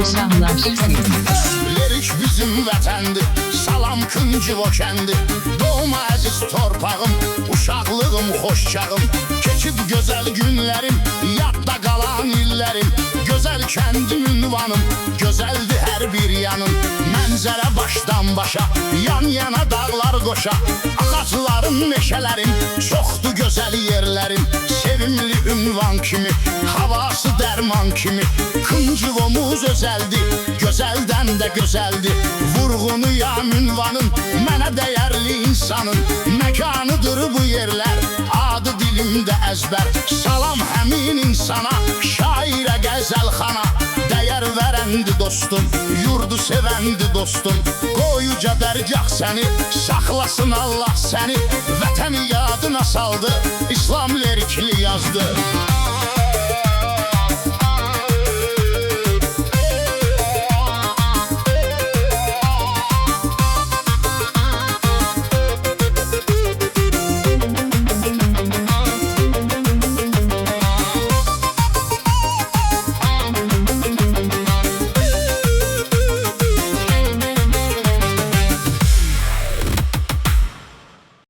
Padişahlar. Lirik bizim vətəndir, salam Kıncı o kəndi. Doğma əziz torpağım, uşaqlığım, xoş çağım. Keçib gözəl günlərim, yadda qalan illərim. Gözəl kəndim ünvanım, gözəldir hər bir yanım. Mənzərə başdan başa, yan yana dağlar qoşa. Ağaclarım, meşələrim, çoxdur gözəl yerlərim. Sevimli ünvan kimi, havası dərman kimi. Kıncıvomuz özəldir, gözəldən də gözəldir. Vurğunuyam ünvanın, mənə dəyərli insanın. Məkanıdır bu yerlər, adı dilimdə əzbər. Salam həmin insana, şairə, qəzəlxana. Dəyər verəndi dostum, yurdu sevəndi dostum. Qoyuca dərgah səni, saxlasın Allah səni. Vətəni yadına saldı, İslam lerikli yazdı.